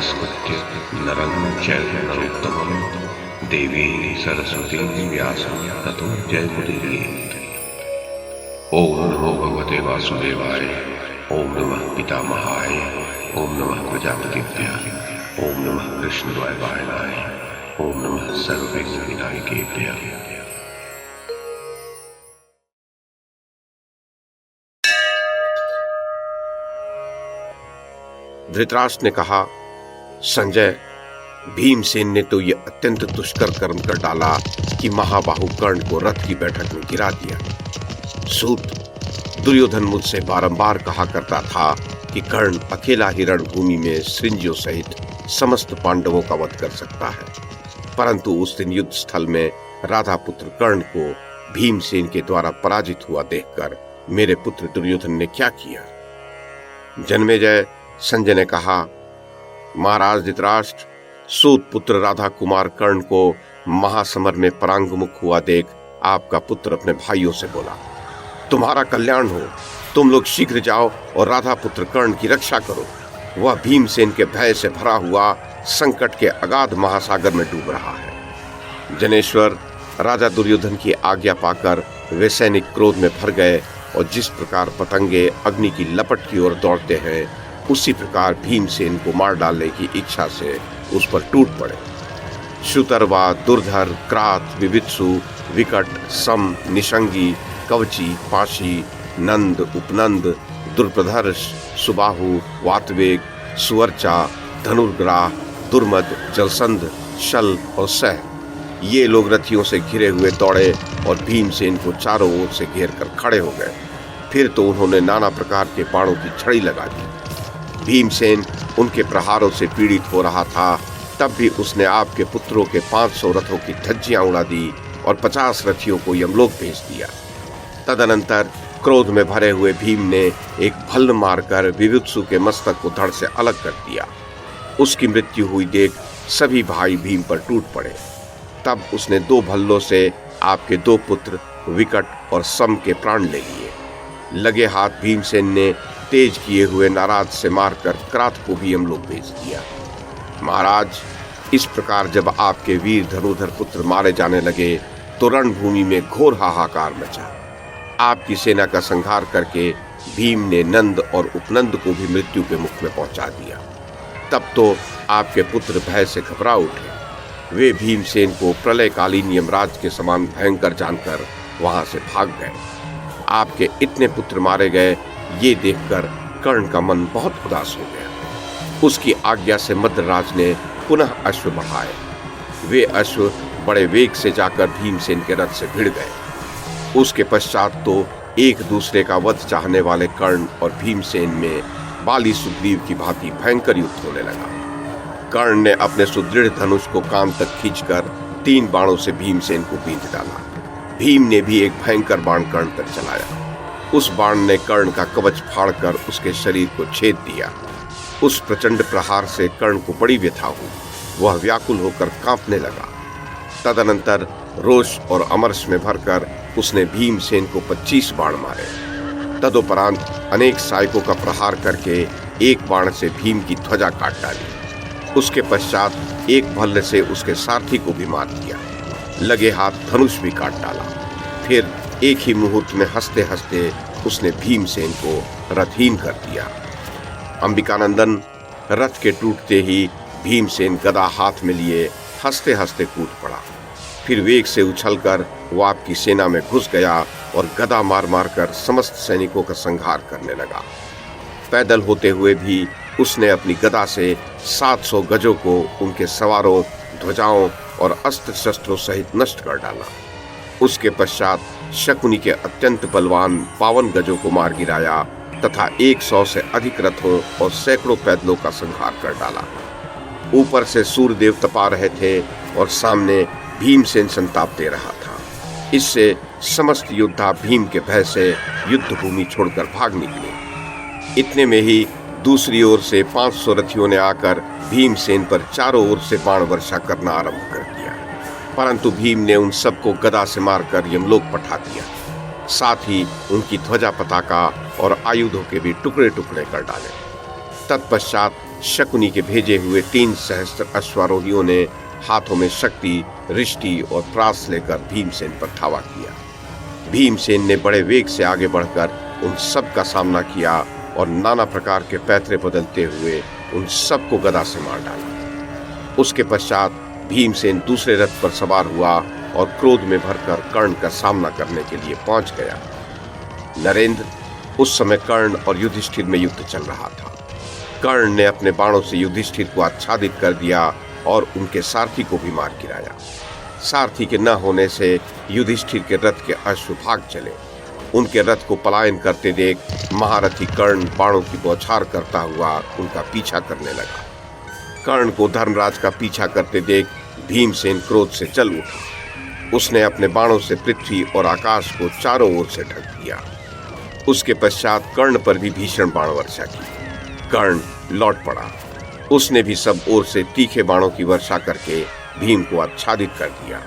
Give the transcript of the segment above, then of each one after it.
नमस्कृत्य नरं चैव नरोत्तमं देवीं सरस्वतीं व्यासं ततो जयमुदीरयेत्। ओम नमो भगवते वासुदेवाय। ओम नमः पितामहाय। ओम नमः प्रजापतिभ्यः। ओम नमः कृष्णद्वैपायनाय। ओम नमः सर्वविघ्नविनायकेभ्यः। धृतराष्ट्र ने कहा, संजय, भीमसेन ने तो यह अत्यंत दुष्कर कर्म कर डाला कि महाबाहु कर्ण को रथ की बैठक में गिरा दिया। सूत, दुर्योधन मुझसे बारंबार कहा करता था कि कर्ण अकेला ही रणभूमि में सृंजियों सहित समस्त पांडवों का वध कर सकता है, परंतु उस दिन युद्ध स्थल में राधा पुत्र कर्ण को भीमसेन के द्वारा पराजित हुआ देखकर मेरे पुत्र दुर्योधन ने क्या किया? जन्मेजय, संजय ने कहा, महाराज धृतराष्ट्र, सूत पुत्र राधा कुमार कर्ण को महासमर में परांगमुख हुआ देख आपका पुत्र अपने भाइयों से बोला, तुम्हारा कल्याण हो, तुम लोग शीघ्र जाओ और राधा पुत्र कर्ण की रक्षा करो। वह भीमसेन के भय से भरा हुआ संकट के अगाध महासागर में डूब रहा है। जनेश्वर, राजा दुर्योधन की आज्ञा पाकर वे सैनिक क्रोध में भर गए और जिस प्रकार पतंगे अग्नि की लपट की ओर दौड़ते हैं, उसी प्रकार भीमसेन को मार डालने की इच्छा से उस पर टूट पड़े। शुतरवा, दुर्धर, क्रात, विवित्सु, विकट, सम, निशंगी, कवची, पाशी, नंद, उपनंद, दुर्प्रधर्ष, सुबाहु, वातवेग, सुवर्चा, धनुर्ग्राह, दुर्मद, जलसंध, शल और सह, ये लोग रथियों से घिरे हुए दौड़े और भीमसेन को चारों ओर से घेर कर खड़े हो गए। फिर तो उन्होंने नाना प्रकार के बाणों की छड़ी लगा दी। भीमसेन उनके प्रहारों से पीड़ित हो रहा था, तब भी उसने आपके पुत्रों के 500 रथों की धज्जियां उड़ा दी और 50 रथियों को यमलोक भेज दिया। तदनंतर क्रोध में भरे हुए भीम ने एक भल्ल मारकर विवित्सु के मस्तक को धड़ से अलग कर दिया। उसकी मृत्यु हुई देख सभी भाई भीम पर टूट पड़े। तब उसने 2 भल्लों से आपके 2 पुत्र विकट और सम के प्राण ले लिए। लगे हाथ भीमसेन ने तेज किए हुए नाराज से मारकर क्रात को भी यमलोक भेज दिया। महाराज, इस प्रकार जब आपके वीर धनुधर पुत्र मारे जाने लगे तो रणभूमि में घोर हाहाकार मचा। आपकी सेना का संहार करके भीम ने नंद और उपनंद को भी मृत्यु के मुख में पहुंचा दिया। तब तो आपके पुत्र भय से घबरा उठे। वे भीमसेन को प्रलयकालीन यमराज के समान भयंकर जानकर वहां से भाग गए। आपके इतने पुत्र मारे गए, ये देखकर कर्ण का मन बहुत उदास हो गया। उसकी आज्ञा से मद्रराज ने पुनः अश्व बढ़ाए। वे अश्व बड़े वेग से जाकर भीमसेन के रथ से भिड़ गए। उसके पश्चात तो एक दूसरे का वध चाहने वाले कर्ण और भीमसेन में बाली सुग्रीव की भांति भयंकर युद्ध होने लगा। कर्ण ने अपने सुदृढ़ धनुष को कान तक खींचकर 3 बाणों से भीमसेन को बींध डाला। भीम ने भी एक भयंकर बाण कर्ण पर चलाया। उस बाण ने कर्ण का कवच फाड़कर उसके शरीर को छेद दिया। उस प्रचंड प्रहार से कर्ण को बड़ी व्यथा हुई। वह व्याकुल होकर कांपने लगा। तदनंतर रोष और अमर्ष में भरकर उसने भीमसेन को 25 बाण मारे। तदुपरांत अनेक सहायकों का प्रहार करके एक बाण से भीम की ध्वजा काट डाली। उसके पश्चात एक भल्ल से उसके सारथी को भी मार दिया। लगे हाथ धनुष भी काट डाला। फिर एक ही मुहूर्त में हंसते हंसते उसने भीमसेन को रथहीन कर दिया। अंबिकानंदन, रथ के टूटते ही भीमसेन गदा हाथ में लिए हंसते हंसते कूद पड़ा। फिर वेग से उछलकर वो आपकी सेना में घुस गया और गदा मार मार कर समस्त सैनिकों का संहार करने लगा। पैदल होते हुए भी उसने अपनी गदा से 700 गजों को उनके सवारों, ध्वजाओं और अस्त्र शस्त्रों सहित नष्ट कर डाला। उसके पश्चात शकुनी के अत्यंत बलवान 52 गजों को मार गिराया तथा 100 से अधिक रथों और सैकड़ों पैदलों का संहार कर डाला। ऊपर से सूर्यदेव तपा रहे थे और सामने भीमसेन संताप दे रहा था। इससे समस्त योद्धा भीम के भय से युद्ध भूमि छोड़कर भाग निकले। इतने में ही दूसरी ओर से 500 रथियों ने आकर भीमसेन पर चारों ओर से बाण वर्षा करना आरंभ कर दिया, परंतु भीम ने उन सबको गदा से मारकर यमलोक पठा दिया। साथ ही उनकी ध्वजा पताका और आयुधों के भी टुकड़े टुकड़े कर डाले। तत्पश्चात शकुनी के भेजे हुए 3 सहस्त्र अश्वारोहियों ने हाथों में शक्ति, रिष्टि और प्रास लेकर भीमसेन पर धावा किया। भीमसेन ने बड़े वेग से आगे बढ़कर उन सब का सामना किया और नाना प्रकार के पैतरे बदलते हुए उन सबको गदा से मार डाला। उसके पश्चात भीमसेन दूसरे रथ पर सवार हुआ और क्रोध में भरकर कर्ण का सामना करने के लिए पहुंच गया। नरेंद्र, उस समय कर्ण और युधिष्ठिर में युद्ध चल रहा था। कर्ण ने अपने बाणों से युधिष्ठिर को आच्छादित कर दिया और उनके सारथी को भी मार गिराया। सारथी के न होने से युधिष्ठिर के रथ के अश्व भाग चले। उनके रथ को पलायन करते देख महारथी कर्ण बाणों की बौछार करता हुआ उनका पीछा करने लगा। कर्ण को धर्मराज का पीछा करते देख भीमसेन क्रोध से जल उठा। उसने अपने बाणों से पृथ्वी और आकाश को चारों ओर से ढक दिया। उसके पश्चात कर्ण पर भी भीषण बाण वर्षा की। कर्ण लौट पड़ा। उसने भी सब ओर से तीखे बाणों की वर्षा करके भीम को आच्छादित कर दिया।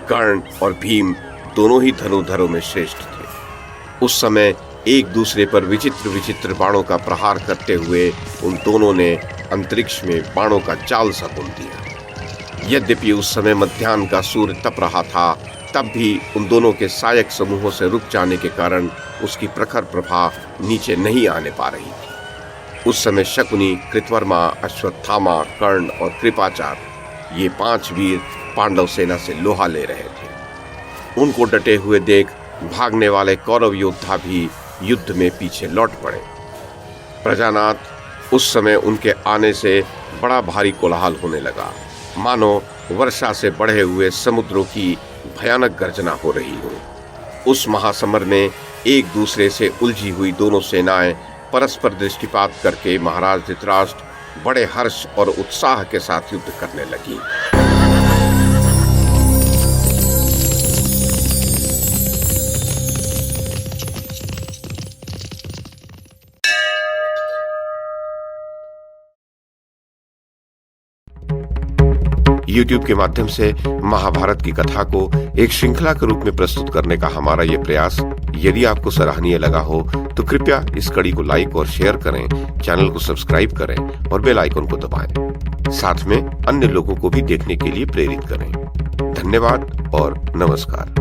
कर्ण और भीम दोनों ही धनुर्धरों में श्रेष्ठ थे। उस समय एक दूसरे पर विचित्र विचित्र बाणों का प्रहार करते हुए उन दोनों ने अंतरिक्ष में बाणों का जाल सा बुन दिया। यद्यपि उस समय मध्याह्न का सूर्य तप रहा था, तब भी उन दोनों के सहायक समूहों से रुक जाने के कारण उसकी प्रखर प्रभा नीचे नहीं आने पा रही थी। उस समय शकुनी, कृतवर्मा, अश्वत्थामा, कर्ण और कृपाचार्य, ये 5 वीर पांडव सेना से लोहा ले रहे थे। उनको डटे हुए देख भागने वाले कौरव योद्धा भी युद्ध में पीछे लौट पड़े। प्रजानाथ, उस समय उनके आने से बड़ा भारी कोलाहल होने लगा, मानो वर्षा से बढ़े हुए समुद्रों की भयानक गर्जना हो रही हो। उस महासमर में एक दूसरे से उलझी हुई दोनों सेनाएं परस्पर दृष्टिपात करके महाराज धृतराष्ट्र बड़े हर्ष और उत्साह के साथ युद्ध करने लगी। YouTube के माध्यम से महाभारत की कथा को एक श्रृंखला के रूप में प्रस्तुत करने का हमारा ये प्रयास यदि आपको सराहनीय लगा हो तो कृपया इस कड़ी को लाइक और शेयर करें, चैनल को सब्सक्राइब करें और बेल आइकन को दबाएं। साथ में अन्य लोगों को भी देखने के लिए प्रेरित करें। धन्यवाद और नमस्कार।